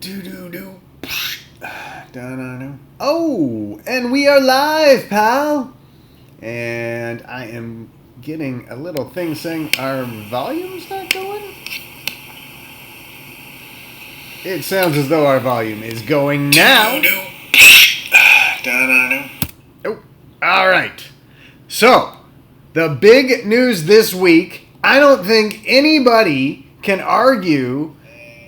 Do-do-do. Da-da-da. Oh, and we are live, pal. And I am getting a little thing saying our volume's not going. It sounds as though our volume is going now. Oh, all right. So, the big news this week, I don't think anybody can argue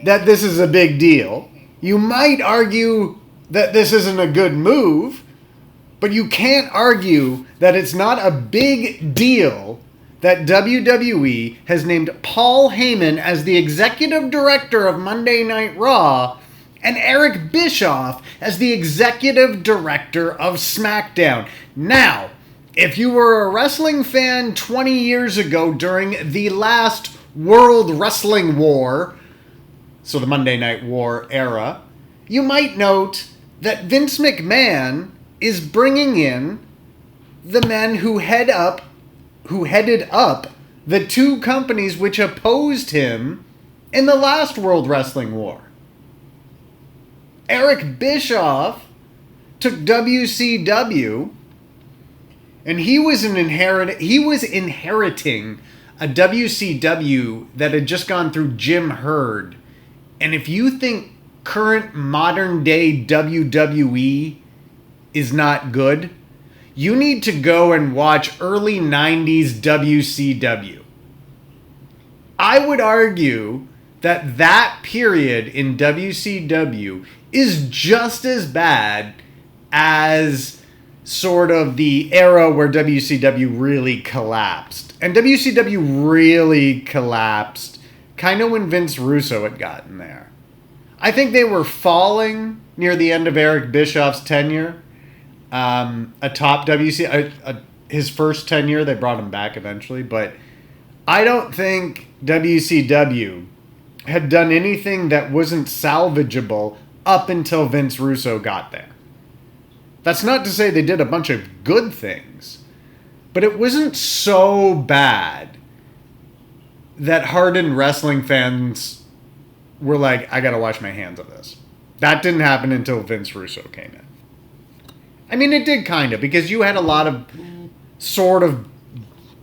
that this is a big deal. You might argue that this isn't a good move, but you can't argue that it's not a big deal that WWE has named Paul Heyman as the executive director of Monday Night Raw and Eric Bischoff as the executive director of SmackDown. Now, if you were a wrestling fan 20 years ago during the last World Wrestling War, so the Monday Night War era, you might note that Vince McMahon is bringing in the men who headed up the two companies which opposed him in the last World Wrestling War. Eric Bischoff took WCW, and he was inheriting a WCW that had just gone through Jim Herd. And if you think current modern day WWE is not good, you need to go and watch early 90s WCW. I would argue that period in WCW is just as bad as sort of the era where WCW really collapsed. And WCW really collapsed kind of when Vince Russo had gotten there. I think they were falling near the end of Eric Bischoff's tenure. Atop his first tenure, they brought him back eventually, but I don't think WCW had done anything that wasn't salvageable up until Vince Russo got there. That's not to say they did a bunch of good things, but it wasn't so bad that hardened wrestling fans were like, I gotta wash my hands of this. That didn't happen until Vince Russo came in. I mean, it did kind of, because you had a lot of sort of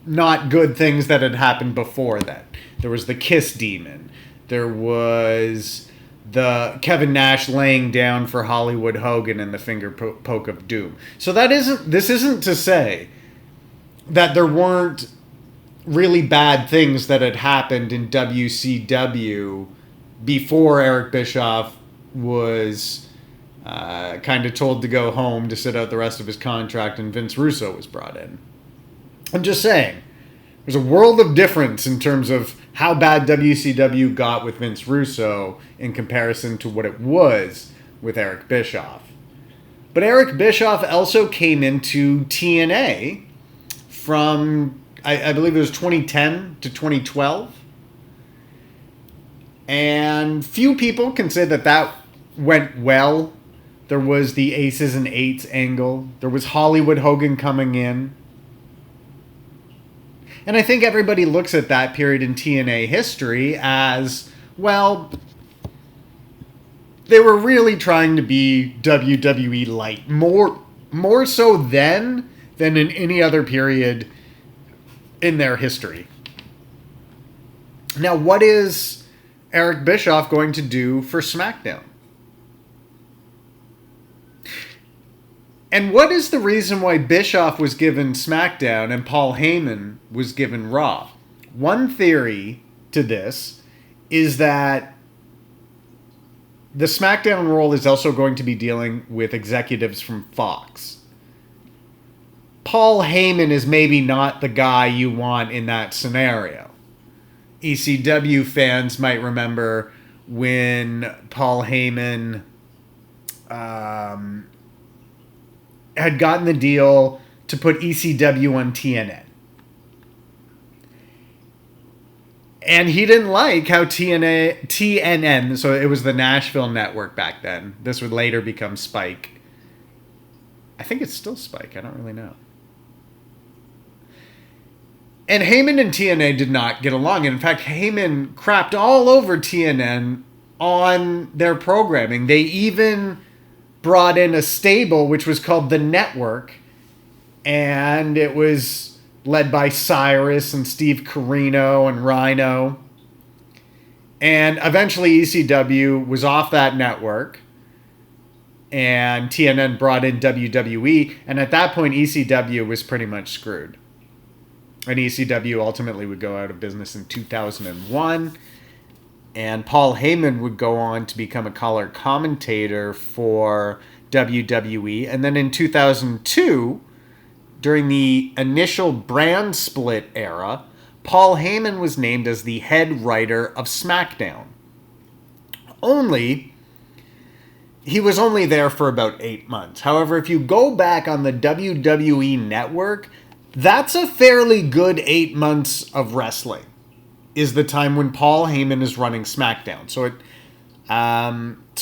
not good things that had happened before that. There was the Kiss Demon. There was the Kevin Nash laying down for Hollywood Hogan and the finger poke of doom. So this isn't to say that there weren't really bad things that had happened in WCW before Eric Bischoff was kind of told to go home to sit out the rest of his contract and Vince Russo was brought in. I'm just saying, there's a world of difference in terms of how bad WCW got with Vince Russo in comparison to what it was with Eric Bischoff. But Eric Bischoff also came into TNA from, I believe it was 2010 to 2012. And few people can say that went well. There was the Aces and Eights angle. There was Hollywood Hogan coming in. And I think everybody looks at that period in TNA history as, well, they were really trying to be WWE light. More so then than in any other period in their history. Now, what is Eric Bischoff going to do for SmackDown? And what is the reason why Bischoff was given SmackDown and Paul Heyman was given Raw? One theory to this is that the SmackDown role is also going to be dealing with executives from Fox. Paul Heyman is maybe not the guy you want in that scenario. ECW fans might remember when Paul Heyman had gotten the deal to put ECW on TNN. And he didn't like how TNN, so it was the Nashville network back then. This would later become Spike. I think it's still Spike. I don't really know. And Heyman and TNA did not get along. And in fact, Heyman crapped all over TNN on their programming. They even brought in a stable which was called The Network, and it was led by Cyrus and Steve Corino and Rhino. And eventually ECW was off that network, and TNN brought in WWE, and at that point ECW was pretty much screwed. And ECW ultimately would go out of business in 2001, and Paul Heyman would go on to become a color commentator for WWE. And then in 2002, during the initial brand split era, Paul Heyman was named as the head writer of SmackDown. He was only there for about 8 months. However, if you go back on the WWE network, that's a fairly good 8 months of wrestling, is the time when Paul Heyman is running SmackDown. So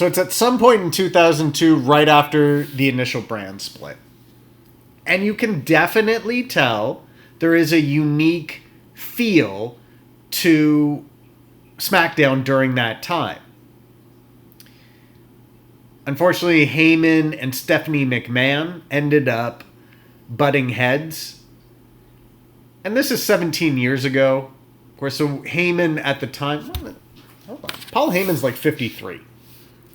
it's at some point in 2002, right after the initial brand split. And you can definitely tell there is a unique feel to SmackDown during that time. Unfortunately, Heyman and Stephanie McMahon ended up butting heads. And this is 17 years ago. Of course, so Heyman at the time... Hold on. Paul Heyman's like 53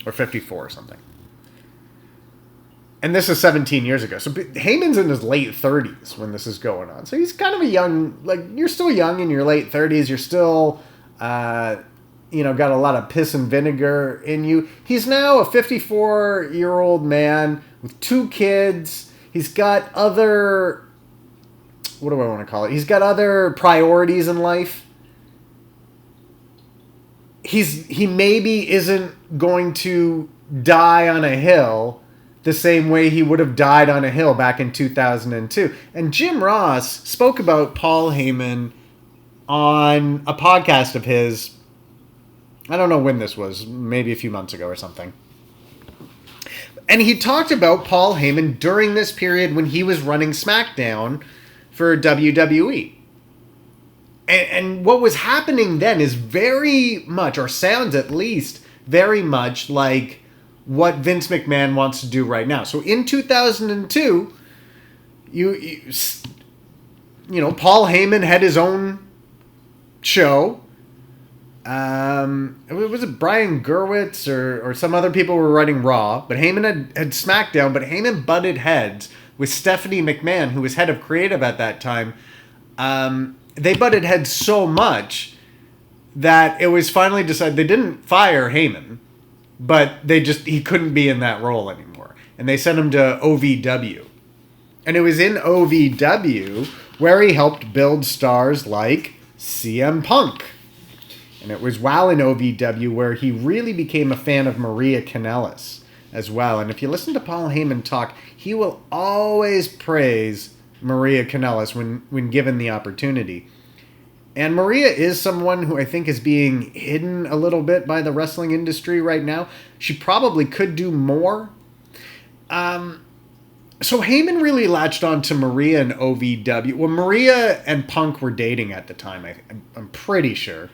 or 54 or something. And this is 17 years ago. So Heyman's in his late 30s when this is going on. So he's kind of a young... Like, you're still young in your late 30s. You're still, got a lot of piss and vinegar in you. He's now a 54-year-old man with 2 kids. He's got other... What do I want to call it? He's got other priorities in life. He maybe isn't going to die on a hill the same way he would have died on a hill back in 2002. And Jim Ross spoke about Paul Heyman on a podcast of his. I don't know when this was, maybe a few months ago or something. And he talked about Paul Heyman during this period when he was running SmackDown for WWE. And what was happening then is very much, or sounds at least, very much like what Vince McMahon wants to do right now. So in 2002, Paul Heyman had his own show. Was it Brian Gerwitz or some other people were running Raw, but Heyman had SmackDown, but Heyman butted heads with Stephanie McMahon, who was head of creative at that time. They butted heads so much that it was finally decided they didn't fire Heyman, but he couldn't be in that role anymore. And they sent him to OVW. And it was in OVW where he helped build stars like CM Punk. And it was while in OVW where he really became a fan of Maria Kanellis as well. And if you listen to Paul Heyman talk, he will always praise Maria Kanellis when given the opportunity. And Maria is someone who I think is being hidden a little bit by the wrestling industry right now. She probably could do more. So Heyman really latched on to Maria and OVW. Well, Maria and Punk were dating at the time, I'm pretty sure.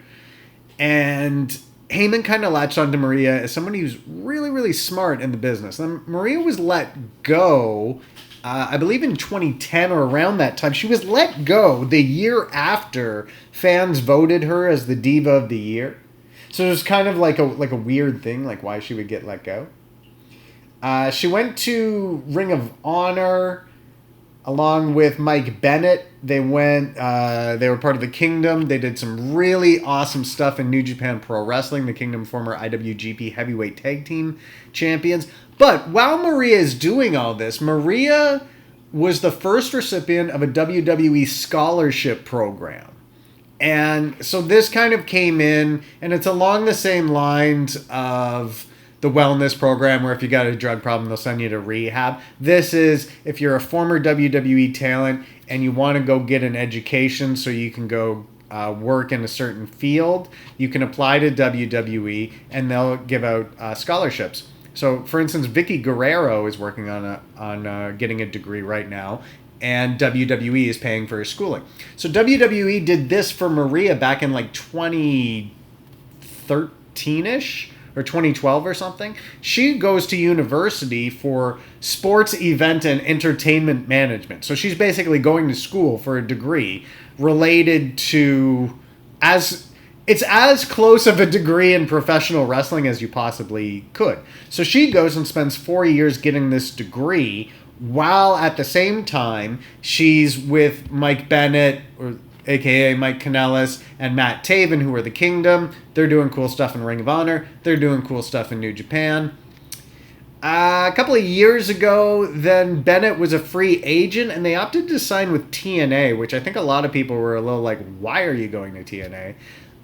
And Heyman kind of latched on to Maria as someone who's really, really smart in the business. And Maria was let go, I believe in 2010 or around that time. She was let go the year after fans voted her as the Diva of the Year. So it was kind of like a weird thing, like why she would get let go. She went to Ring of Honor along with Mike Bennett. They were part of the Kingdom. They did some really awesome stuff in New Japan Pro Wrestling. The Kingdom, former IWGP Heavyweight Tag Team Champions. But while Maria is doing all this, Maria was the first recipient of a WWE scholarship program. And so this kind of came in, and it's along the same lines of the wellness program where if you got a drug problem, they'll send you to rehab. This is if you're a former WWE talent and you want to go get an education so you can go work in a certain field, you can apply to WWE and they'll give out scholarships. So, for instance, Vicky Guerrero is working on getting a degree right now, and WWE is paying for her schooling. So WWE did this for Maria back in like 2013-ish or 2012 or something. She goes to university for sports event and entertainment management. So she's basically going to school for a degree related to it's as close of a degree in professional wrestling as you possibly could. So she goes and spends 4 years getting this degree, while at the same time she's with Mike Bennett, or aka Mike Kanellis, and Matt Taven, who are the Kingdom. They're doing cool stuff in Ring of Honor. They're doing cool stuff in New Japan. A couple of years ago, then Bennett was a free agent, and they opted to sign with TNA, which I think a lot of people were a little like, why are you going to TNA?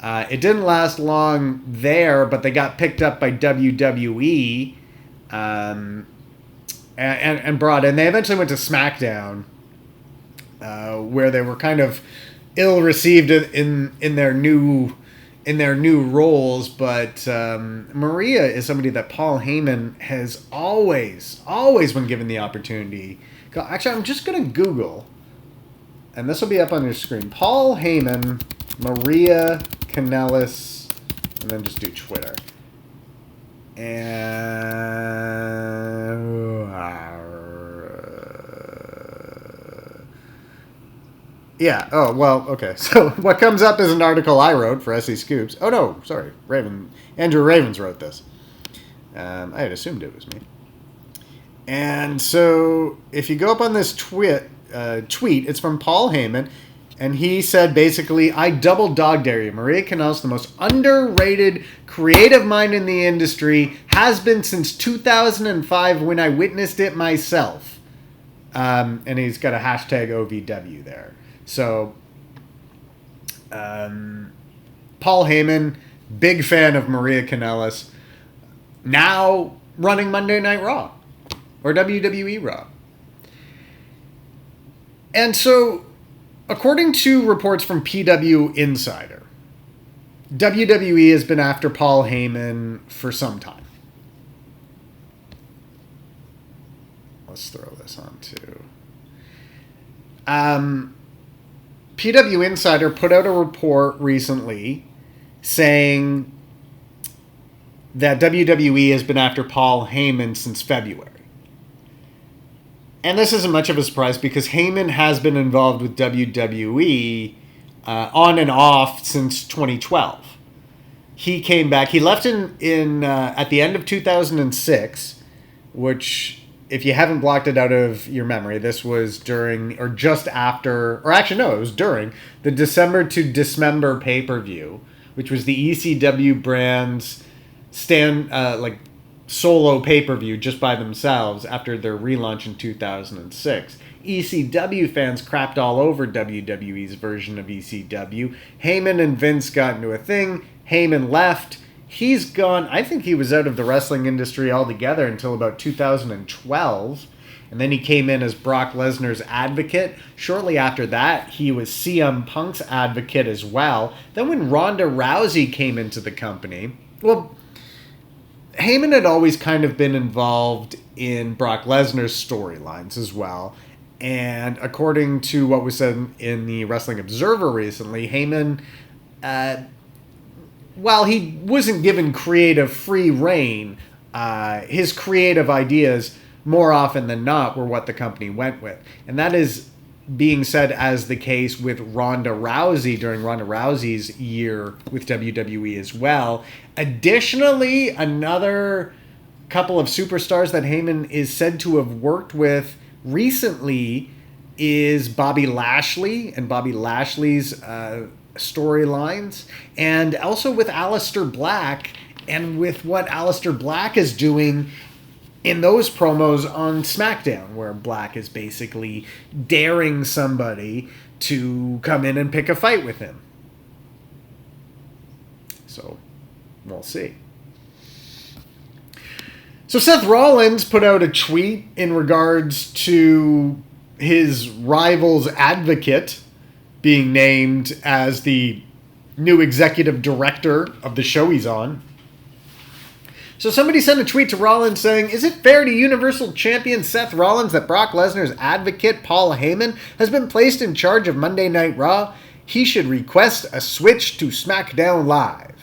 It didn't last long there, but they got picked up by WWE and brought in. They eventually went to SmackDown, where they were kind of ill-received in their new roles. But Maria is somebody that Paul Heyman has always been given the opportunity. Actually, I'm just going to Google, and this will be up on your screen. Paul Heyman, Maria Kanellis, and then just do Twitter. And yeah. Oh, well, okay. So what comes up is an article I wrote for SE Scoops. Oh, no, sorry. Andrew Ravens wrote this. I had assumed it was me. And so if you go up on this tweet, it's from Paul Heyman. And he said, basically, I double dog dare you. Maria Kanellis, the most underrated creative mind in the industry, has been since 2005 when I witnessed it myself. And he's got a hashtag OVW there. So, Paul Heyman, big fan of Maria Kanellis, now running Monday Night Raw, or WWE Raw. And so, according to reports from PW Insider, WWE has been after Paul Heyman for some time. Let's throw this on too. PW Insider put out a report recently saying that WWE has been after Paul Heyman since February. And this isn't much of a surprise because Heyman has been involved with WWE on and off since 2012. He came back. He left in at the end of 2006, which, if you haven't blocked it out of your memory, this was during, or just after, or actually no, it was during the December to Dismember pay-per-view, which was the ECW brand's solo pay-per-view just by themselves after their relaunch in 2006. ECW fans crapped all over WWE's version of ECW. Heyman and Vince got into a thing. Heyman left. He's gone. I think he was out of the wrestling industry altogether until about 2012. And then he came in as Brock Lesnar's advocate. Shortly after that, he was CM Punk's advocate as well. Then when Ronda Rousey came into the company, well, Heyman had always kind of been involved in Brock Lesnar's storylines as well. And according to what was said in the Wrestling Observer recently, Heyman, while he wasn't given creative free reign, his creative ideas more often than not were what the company went with. And that is being said as the case with Ronda Rousey during Ronda Rousey's year with WWE as well. Additionally, another couple of superstars that Heyman is said to have worked with recently is Bobby Lashley and Bobby Lashley's storylines, and also with Aleister Black and with what Aleister Black is doing in those promos on SmackDown, where Black is basically daring somebody to come in and pick a fight with him. So, we'll see. So Seth Rollins put out a tweet in regards to his rival's advocate being named as the new executive director of the show he's on. So somebody sent a tweet to Rollins saying, "Is it fair to Universal Champion Seth Rollins that Brock Lesnar's advocate Paul Heyman has been placed in charge of Monday Night Raw? He should request a switch to SmackDown Live."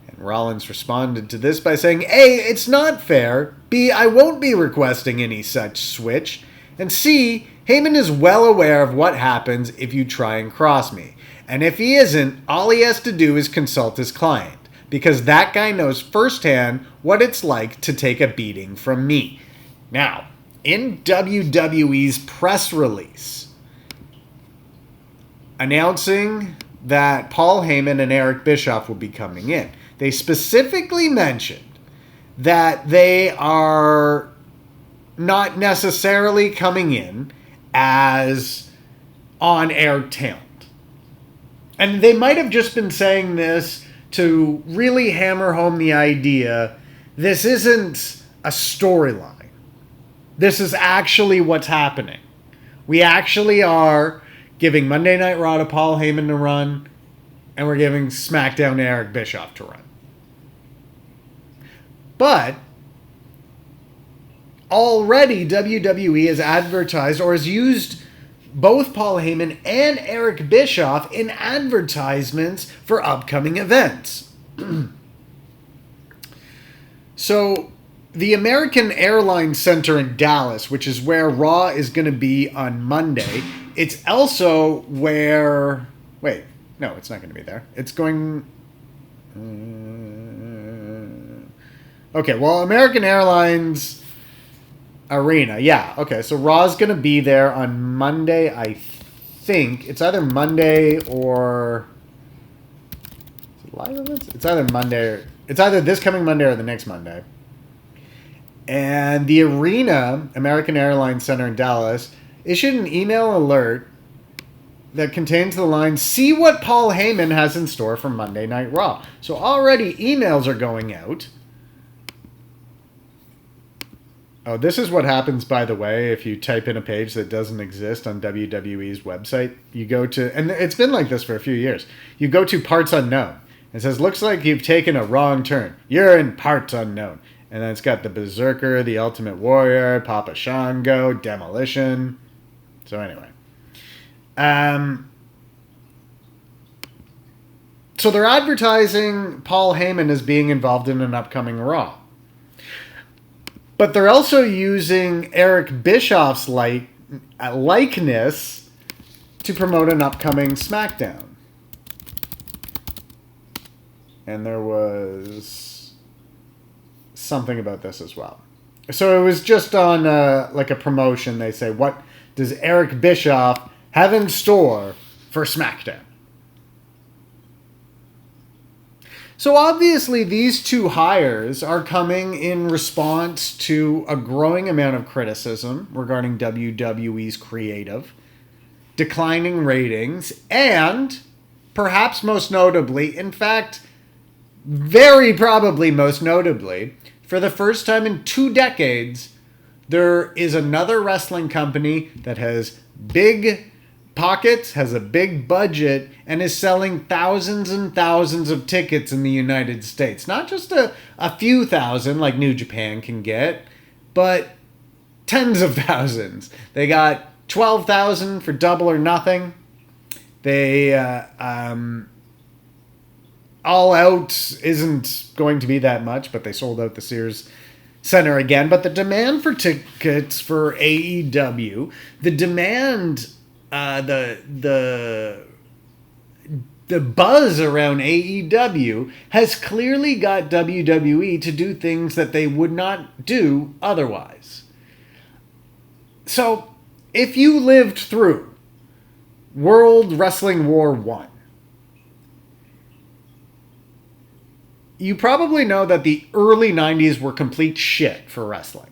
And Rollins responded to this by saying, A, it's not fair. B, I won't be requesting any such switch. And C, Heyman is well aware of what happens if you try and cross me. And if he isn't, all he has to do is consult his client. Because that guy knows firsthand what it's like to take a beating from me. Now, in WWE's press release announcing that Paul Heyman and Eric Bischoff will be coming in, they specifically mentioned that they are not necessarily coming in as on-air talent. And they might have just been saying this to really hammer home the idea this isn't a storyline. This is actually what's happening. We actually are giving Monday Night Raw to Paul Heyman to run, and we're giving SmackDown to Eric Bischoff to run. But already WWE has advertised or has used both Paul Heyman and Eric Bischoff in advertisements for upcoming events. So the American Airlines Center in Dallas, which is where Raw is going to be on Monday, it's also where... Wait, no, it's not going to be there. It's going... Okay, well, American Airlines Arena. Yeah, okay, so Raw's going to be there on Monday, I think. It's either Monday or... Is it live events? It's either Monday or... It's either this coming Monday or the next Monday. And the Arena, American Airlines Center in Dallas, issued an email alert that contains the line, "See what Paul Heyman has in store for Monday Night Raw." So already emails are going out. Oh, this is what happens, by the way, if you type in a page that doesn't exist on WWE's website. You go to, and it's been like this for a few years, you go to parts unknown. It says, "Looks like you've taken a wrong turn. You're in parts unknown." And then it's got the Berserker, the Ultimate Warrior, Papa Shango, Demolition. So anyway. So they're advertising Paul Heyman as being involved in an upcoming Raw. But they're also using Eric Bischoff's likeness to promote an upcoming SmackDown. And there was something about this as well. So it was just on like a promotion. They say, what does Eric Bischoff have in store for SmackDown? So obviously these two hires are coming in response to a growing amount of criticism regarding WWE's creative, declining ratings, and perhaps most notably, in fact, very probably most notably, for the first time in 2 decades, there is another wrestling company that has big pockets, has a big budget, and is selling thousands and thousands of tickets in the United States. Not just a few thousand like New Japan can get, but tens of thousands. They got 12,000 for Double or Nothing. They... All Out isn't going to be that much, but they sold out the Sears Center again. But the demand for tickets for AEW, the demand, the buzz around AEW has clearly got WWE to do things that they would not do otherwise. So, if you lived through World Wrestling War I, you probably know that the early 90s were complete shit for wrestling.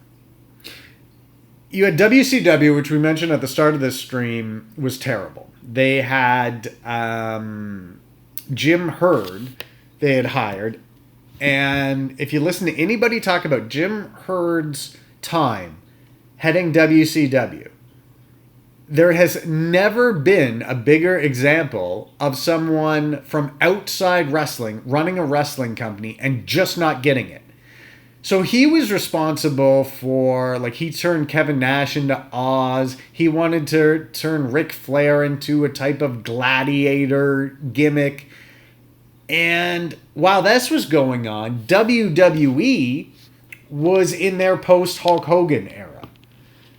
You had WCW, which we mentioned at the start of this stream, was terrible. They had Jim Herd they had hired. And if you listen to anybody talk about Jim Herd's time heading WCW, there has never been a bigger example of someone from outside wrestling running a wrestling company and just not getting it. So he was responsible for, like, he turned Kevin Nash into Oz. He wanted to turn Ric Flair into a type of gladiator gimmick. And while this was going on, WWE was in their post-Hulk Hogan era.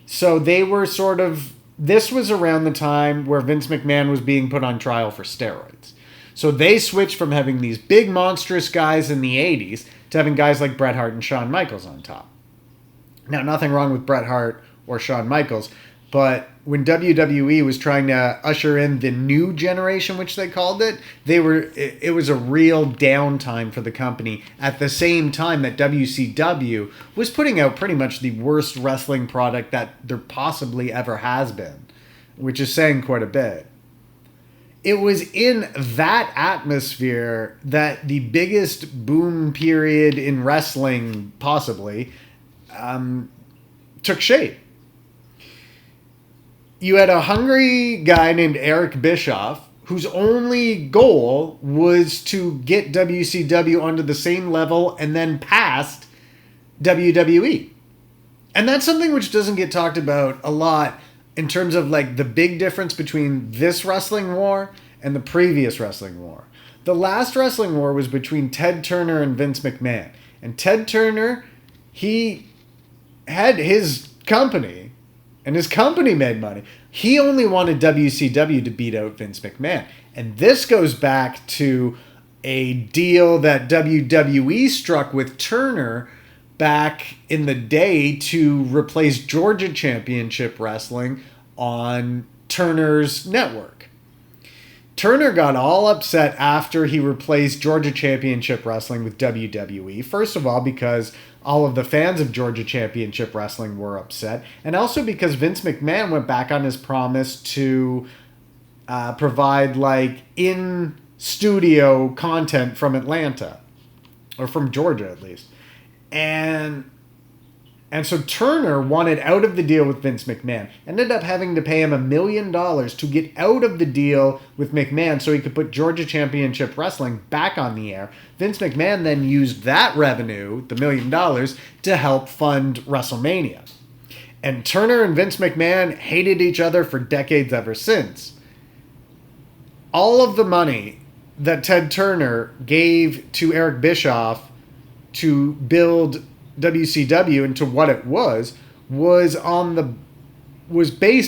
So they were sort of... This was around the time where Vince McMahon was being put on trial for steroids. So they switched from having these big, monstrous guys in the 80s to having guys like Bret Hart and Shawn Michaels on top. Now, nothing wrong with Bret Hart or Shawn Michaels, but when WWE was trying to usher in the new generation, which they called it, it was a real downtime for the company at the same time that WCW was putting out pretty much the worst wrestling product that there possibly ever has been, which is saying quite a bit. It was in that atmosphere that the biggest boom period in wrestling possibly took shape. You had a hungry guy named Eric Bischoff whose only goal was to get WCW onto the same level and then past WWE. And that's something which doesn't get talked about a lot in terms of like the big difference between this wrestling war and the previous wrestling war. The last wrestling war was between Ted Turner and Vince McMahon. And Ted Turner, he had his company, and his company made money. He only wanted WCW to beat out Vince McMahon. And this goes back to a deal that WWE struck with Turner back in the day to replace Georgia Championship Wrestling on Turner's network. Turner got all upset after he replaced Georgia Championship Wrestling with WWE. First of all, because all of the fans of Georgia Championship Wrestling were upset. And also because Vince McMahon went back on his promise to provide like in-studio content from Atlanta. Or from Georgia, at least. And so Turner wanted out of the deal with Vince McMahon. Ended up having to pay him $1 million to get out of the deal with McMahon so he could put Georgia Championship Wrestling back on the air. Vince McMahon then used that revenue, the $1 million, to help fund WrestleMania. And Turner and Vince McMahon hated each other for decades ever since. All of the money that Ted Turner gave to Eric Bischoff to build WCW into what it was based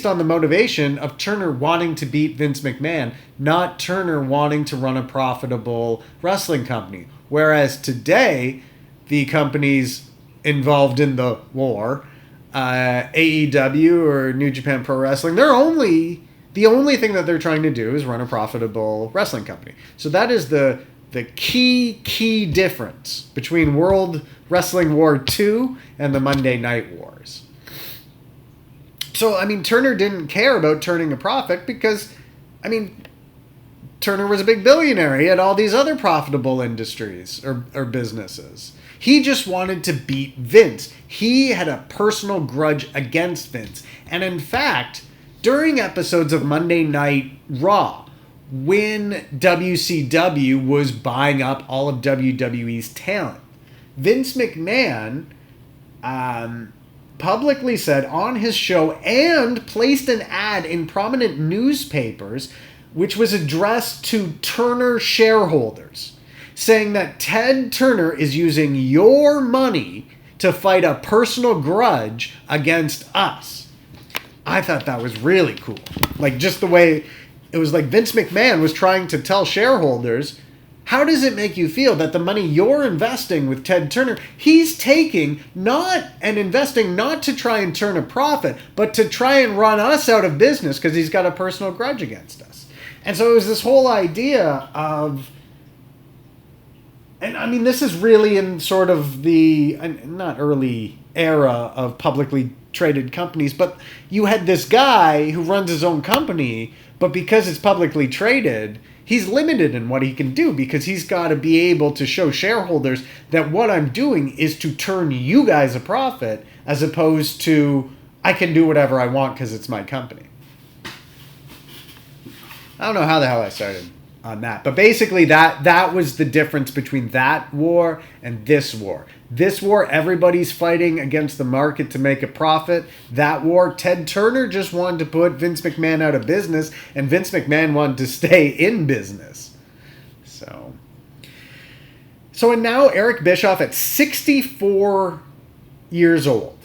on the motivation of Turner wanting to beat Vince McMahon, not Turner wanting to run a profitable wrestling company. Whereas today, the companies involved in the war, AEW or New Japan Pro Wrestling, the only thing that they're trying to do is run a profitable wrestling company. So that is the key difference between World Wrestling War II and the Monday Night Wars. So, I mean, Turner didn't care about turning a profit because, I mean, Turner was a big billionaire. He had all these other profitable industries or businesses. He just wanted to beat Vince. He had a personal grudge against Vince. And in fact, during episodes of Monday Night Raw, when WCW was buying up all of WWE's talent, Vince McMahon publicly said on his show and placed an ad in prominent newspapers which was addressed to Turner shareholders, saying that Ted Turner is using your money to fight a personal grudge against us. I thought that was really cool. Like, just the way it was like Vince McMahon was trying to tell shareholders, how does it make you feel that the money you're investing with Ted Turner, he's taking and investing not to try and turn a profit, but to try and run us out of business because he's got a personal grudge against us. And so it was this whole idea of, and I mean, this is really in sort of the, not early era of publicly traded companies, but you had this guy who runs his own company, but because it's publicly traded, he's limited in what he can do because he's got to be able to show shareholders that what I'm doing is to turn you guys a profit as opposed to I can do whatever I want because it's my company. I don't know how the hell I started on that, but basically that was the difference between that war and this war. This war, everybody's fighting against the market to make a profit. That war, Ted Turner just wanted to put Vince McMahon out of business, and Vince McMahon wanted to stay in business. So, So and now Eric Bischoff at 64 years old.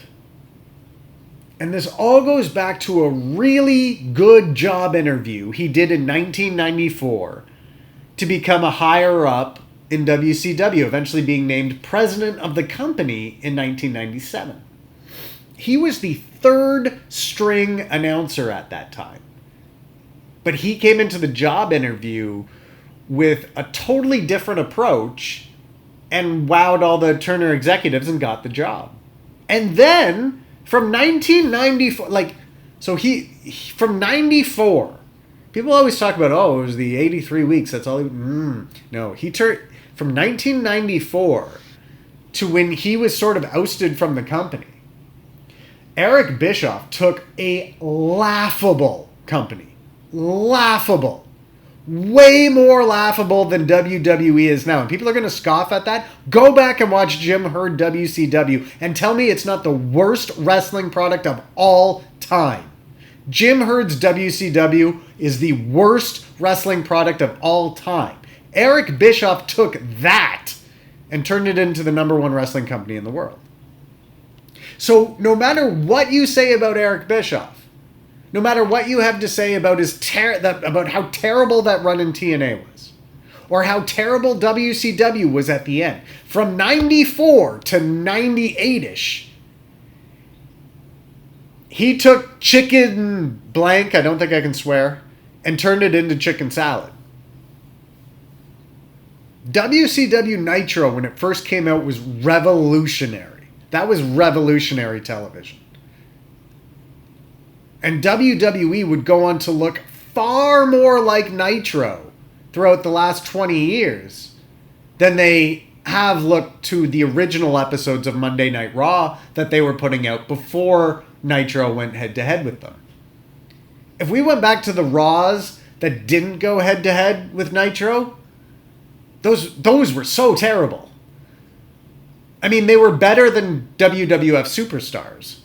And this all goes back to a really good job interview he did in 1994 to become a higher up in WCW, eventually being named president of the company in 1997. He was the third string announcer at that time. But he came into the job interview with a totally different approach and wowed all the Turner executives and got the job. And then from 1994, from 94, people always talk about, it was the 83 weeks. That's all. No, he turned from 1994 to when he was sort of ousted from the company. Eric Bischoff took a laughable company. Laughable. Way more laughable than WWE is now. And people are going to scoff at that. Go back and watch Jim Herd WCW and tell me it's not the worst wrestling product of all time. Jim Herd's WCW is the worst wrestling product of all time. Eric Bischoff took that and turned it into the number one wrestling company in the world. So no matter what you say about Eric Bischoff, no matter what you have to say about about how terrible that run in TNA was, or how terrible WCW was at the end, from 94 to 98-ish, he took chicken blank, I don't think I can swear, and turned it into chicken salad. WCW Nitro, when it first came out, was revolutionary. That was revolutionary television. And WWE would go on to look far more like Nitro throughout the last 20 years than they have looked to the original episodes of Monday Night Raw that they were putting out before Nitro went head-to-head with them. If we went back to the Raws that didn't go head-to-head with Nitro, those were so terrible. I mean, they were better than WWF Superstars.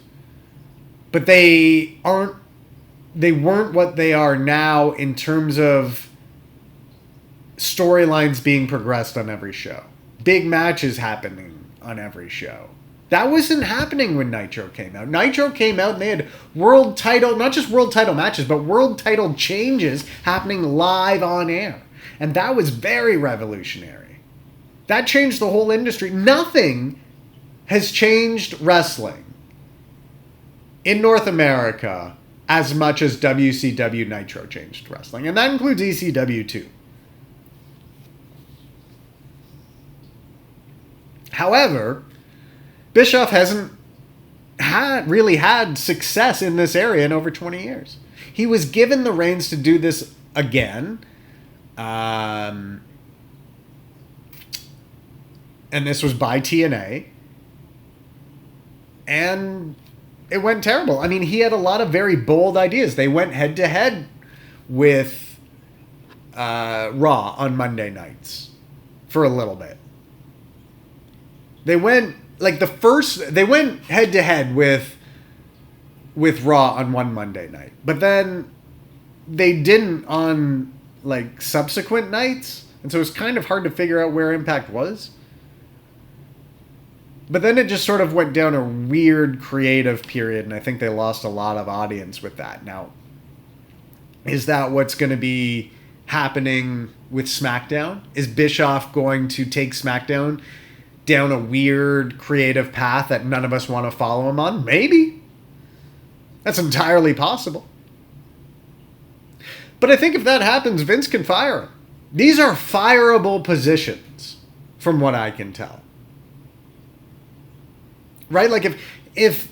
But they weren't what they are now in terms of storylines being progressed on every show. Big matches happening on every show. That wasn't happening when Nitro came out. Nitro came out and they had world title, not just world title matches, but world title changes happening live on air. And that was very revolutionary. That changed the whole industry. Nothing has changed wrestling in North America as much as WCW Nitro changed wrestling. And that includes ECW too. However, Bischoff hasn't really had success in this area in over 20 years. He was given the reins to do this again. And this was by TNA. And it went terrible. I mean, he had a lot of very bold ideas. They went head-to-head with Raw on Monday nights for a little bit. They went head-to-head with Raw on one Monday night. But then they didn't on subsequent nights. And so it was kind of hard to figure out where Impact was. But then it just sort of went down a weird creative period, and I think they lost a lot of audience with that. Now, is that what's going to be happening with SmackDown? Is Bischoff going to take SmackDown down a weird creative path that none of us want to follow him on? Maybe. That's entirely possible. But I think if that happens, Vince can fire him. These are fireable positions, from what I can tell. Right? Like if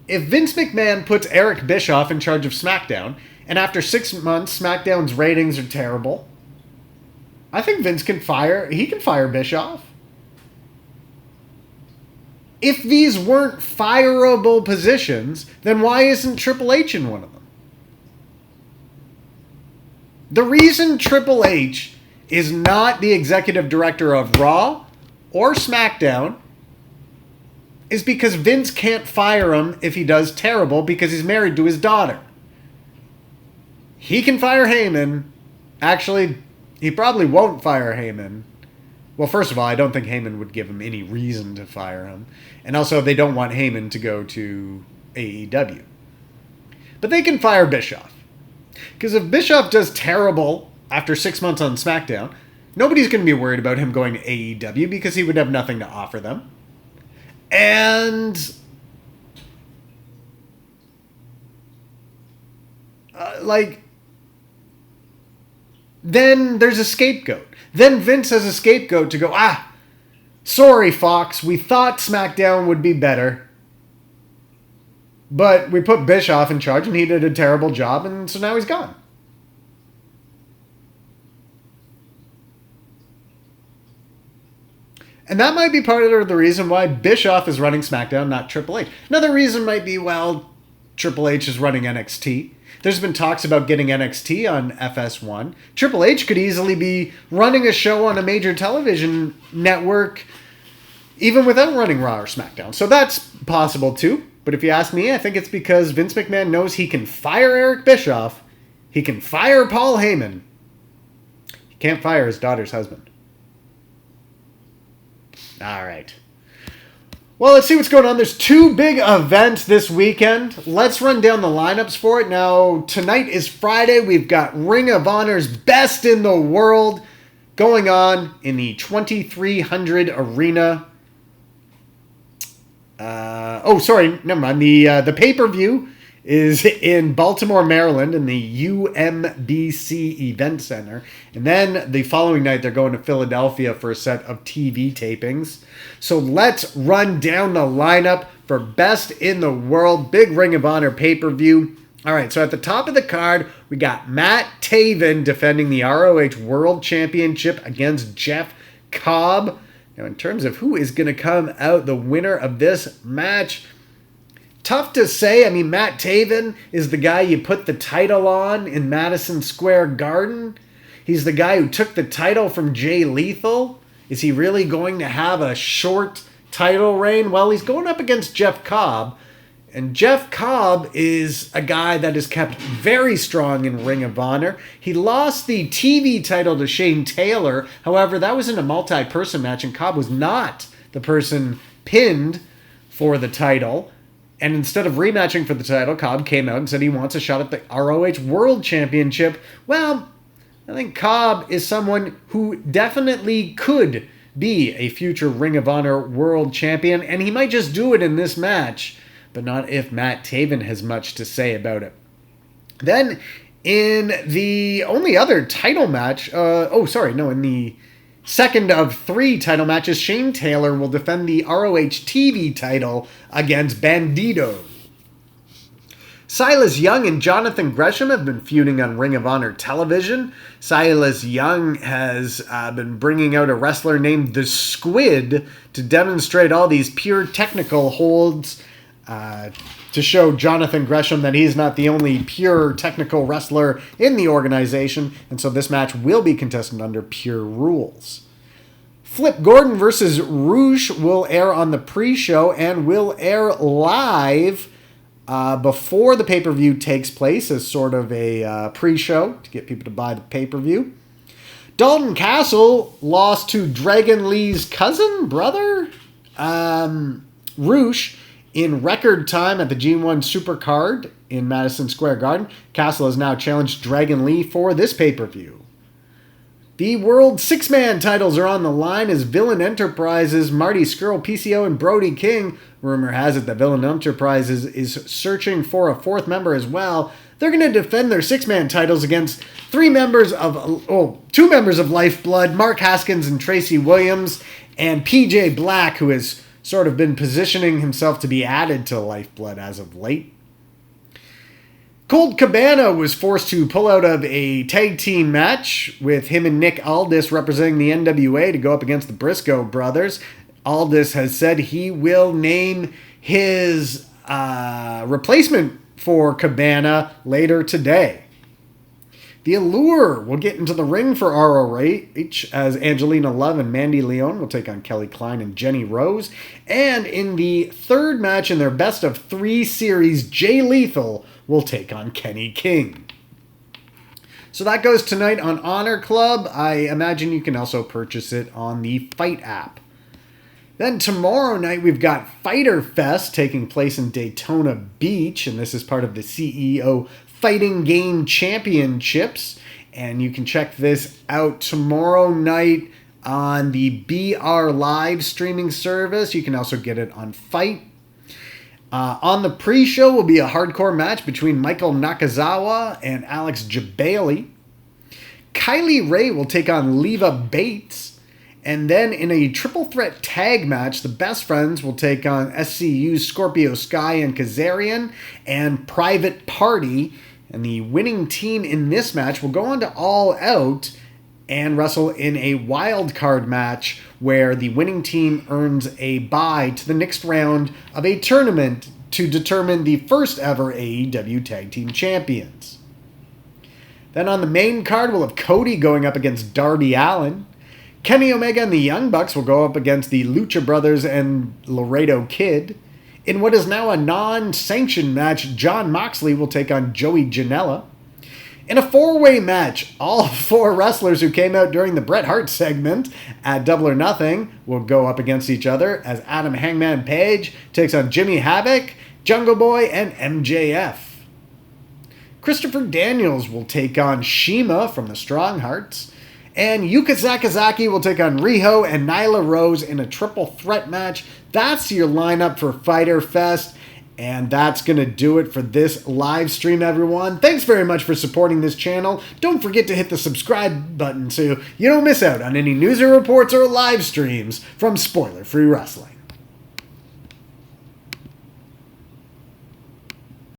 Vince McMahon puts Eric Bischoff in charge of SmackDown, and after 6 months SmackDown's ratings are terrible, I think Vince can fire Bischoff. If these weren't fireable positions, then why isn't Triple H in one of them? The reason Triple H is not the executive director of Raw or SmackDown is because Vince can't fire him if he does terrible because he's married to his daughter. He can fire Heyman. Actually, he probably won't fire Heyman Well, first of all, I don't think Heyman would give him any reason to fire him. And also, they don't want Heyman to go to AEW. But they can fire Bischoff. Because if Bischoff does terrible after 6 months on SmackDown, nobody's going to be worried about him going to AEW because he would have nothing to offer them. And then there's a scapegoat. Then Vince has a scapegoat to go, sorry, Fox, we thought SmackDown would be better. But we put Bischoff in charge and he did a terrible job, and so now he's gone. And that might be part of the reason why Bischoff is running SmackDown, not Triple H. Another reason might be, well, Triple H is running NXT. There's been talks about getting NXT on FS1. Triple H could easily be running a show on a major television network even without running Raw or SmackDown. So that's possible too. But if you ask me, I think it's because Vince McMahon knows he can fire Eric Bischoff. He can fire Paul Heyman. He can't fire his daughter's husband. All right. Well, let's see what's going on. There's 2 big events this weekend. Let's run down the lineups for it. Now, tonight is Friday. We've got Ring of Honor's Best in the World going on in the 2300 Arena. Never mind. The pay-per-view is in Baltimore, Maryland in the UMBC Event Center. And then the following night, they're going to Philadelphia for a set of TV tapings. So let's run down the lineup for Best in the World. Big Ring of Honor pay-per-view. All right, so at the top of the card, we got Matt Taven defending the ROH World Championship against Jeff Cobb. Now, in terms of who is going to come out the winner of this match, tough to say. I mean, Matt Taven is the guy you put the title on in Madison Square Garden. He's the guy who took the title from Jay Lethal. Is he really going to have a short title reign? Well, he's going up against Jeff Cobb. And Jeff Cobb is a guy that is kept very strong in Ring of Honor. He lost the TV title to Shane Taylor. However, that was in a multi-person match, and Cobb was not the person pinned for the title. And instead of rematching for the title, Cobb came out and said he wants a shot at the ROH World Championship. Well, I think Cobb is someone who definitely could be a future Ring of Honor World Champion, and he might just do it in this match, but not if Matt Taven has much to say about it. Then, in the only other title match, in the second of 3 title matches, Shane Taylor will defend the ROH TV title against Bandito. Silas Young and Jonathan Gresham have been feuding on Ring of Honor television. Silas Young has been bringing out a wrestler named The Squid to demonstrate all these pure technical holds to show Jonathan Gresham that he's not the only pure technical wrestler in the organization, and so this match will be contested under pure rules. Flip Gordon versus Rouge will air on the pre-show and will air live before the pay-per-view takes place as sort of a pre-show to get people to buy the pay-per-view. Dalton Castle lost to Dragon Lee's brother, Rouge, in record time at the G1 Supercard in Madison Square Garden. Castle has now challenged Dragon Lee for this pay-per-view. The World 6-Man titles are on the line as Villain Enterprises, Marty Scurll, PCO, and Brody King. Rumor has it that Villain Enterprises is searching for a 4th member as well. They're going to defend their 6-man titles against 2 members of Lifeblood, Mark Haskins and Tracy Williams, and PJ Black, who has sort of been positioning himself to be added to Lifeblood as of late. Colt Cabana was forced to pull out of a tag team match with him and Nick Aldis representing the NWA to go up against the Briscoe brothers. Aldis has said he will name his replacement for Cabana later today. The Allure will get into the ring for ROH as Angelina Love and Mandy Leon will take on Kelly Klein and Jenny Rose. And in the 3rd match in their best of 3 series, Jay Lethal will take on Kenny King. So that goes tonight on Honor Club. I imagine you can also purchase it on the Fight app. Then tomorrow night we've got Fyter Fest taking place in Daytona Beach, and this is part of the CEO Fighting Game Championships. And you can check this out tomorrow night on the BR Live streaming service. You can also get it on Fight. On the pre-show will be a hardcore match between Michael Nakazawa and Alex Jabali. Kylie Ray will take on Leva Bates. And then in a triple threat tag match, the Best Friends will take on SCU's Scorpio Sky and Kazarian and Private Party. And the winning team in this match will go on to All Out and wrestle in a wild card match where the winning team earns a bye to the next round of a tournament to determine the first ever AEW Tag Team Champions. Then on the main card, we'll have Cody going up against Darby Allin. Kenny Omega and the Young Bucks will go up against the Lucha Brothers and Laredo Kid. In what is now a non-sanctioned match, Jon Moxley will take on Joey Janela. In a four-way match, all four wrestlers who came out during the Bret Hart segment at Double or Nothing will go up against each other as Adam Hangman Page takes on Jimmy Havoc, Jungle Boy, and MJF. Christopher Daniels will take on Shima from the Strong Hearts. And Yuka Sakazaki will take on Riho and Nyla Rose in a triple threat match. That's your lineup for Fyter Fest. And that's going to do it for this live stream, everyone. Thanks very much for supporting this channel. Don't forget to hit the subscribe button so you don't miss out on any news or reports or live streams from Spoiler Free Wrestling.